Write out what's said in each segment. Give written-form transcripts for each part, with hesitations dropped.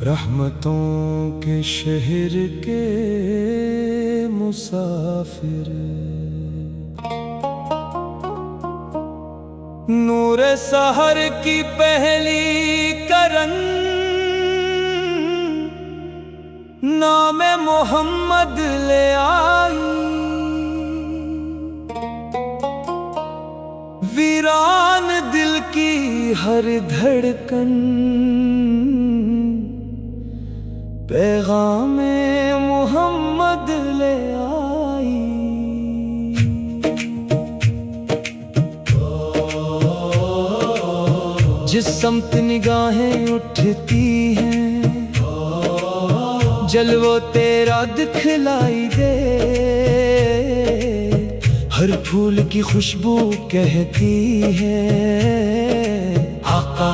रहमतों के शहर के मुसाफिर, नूरे सहर की पहली करन, नामे मोहम्मद ले आई। वीरान दिल की हर धड़कन, पैगामे मोहम्मद ले आई। जिस समत निगाहें उठती हैं, जलवो तेरा दिखलाई दे। हर फूल की खुशबू कहती है, आका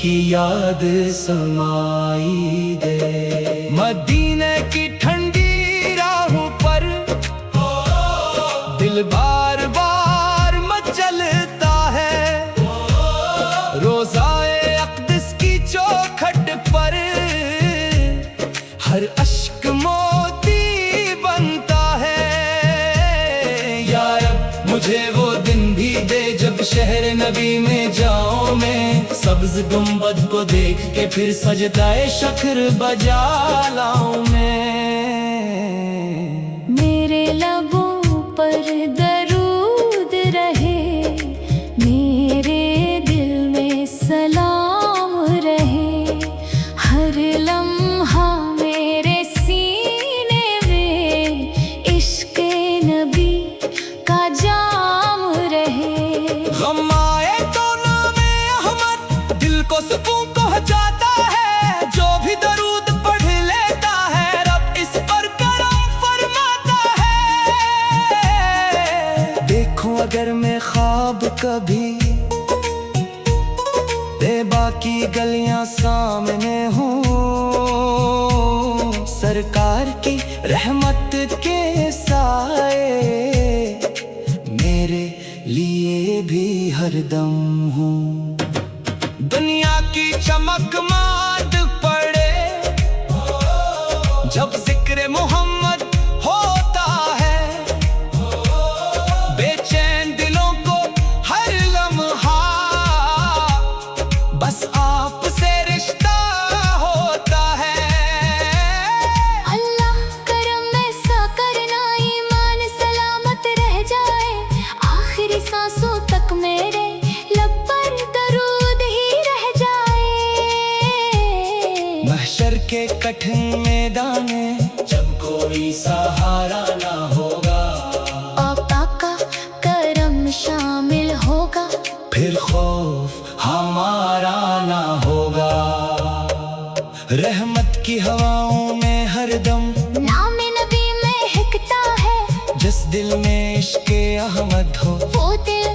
की याद समाई दे। मदीने की ठंडी राहों पर दिल बार बार मचलता है। रोज़ाए अक़दस की चौखट पर हर अश्क मोती बनता है। या रब मुझे वो दिन भी दे जब शहर नबी में जाऊं मैं। सब्ज़ गुंबद को देख के फिर सजदाए शक्र बजा लाऊं मैं। मेरे लबों पर दरूद रहे, मेरे दिल में सलाम रहे। हर लम्हा मेरे सीने में इश्क़ नबी का जाम रहे। गम आए तो नामे अहमद दिल को सुकून पहुंचाता है। जो भी दरूद पढ़ लेता है, रब इस पर करम फरमाता है। देखो अगर मैं ख्वाब कभी, तैबा की गलियां सामने हूँ। सरकार की रहमत के साए मेरे लिए भी हरदम हूँ। दुनिया की चमक मांद पड़े जब जिक्र मोहम्मद होता है। बेचैन दिलों को हर लम्हा बस आपसे रिश्ता होता है। अल्लाह करम ऐसा करना, ईमान सलामत रह जाए। आखिरी सांसों तक मेरे लब पर दरूद ही रह जाए। महशर के कठिन मैदाने जब कोई सहारा ना होगा, आका का करम शामिल होगा। फिर खौफ हमारा ना होगा। रहमत की हवाओं में हरदम नाम नबी महकता है। जिस दिल में इश्क़ अहमद हो, वो दिल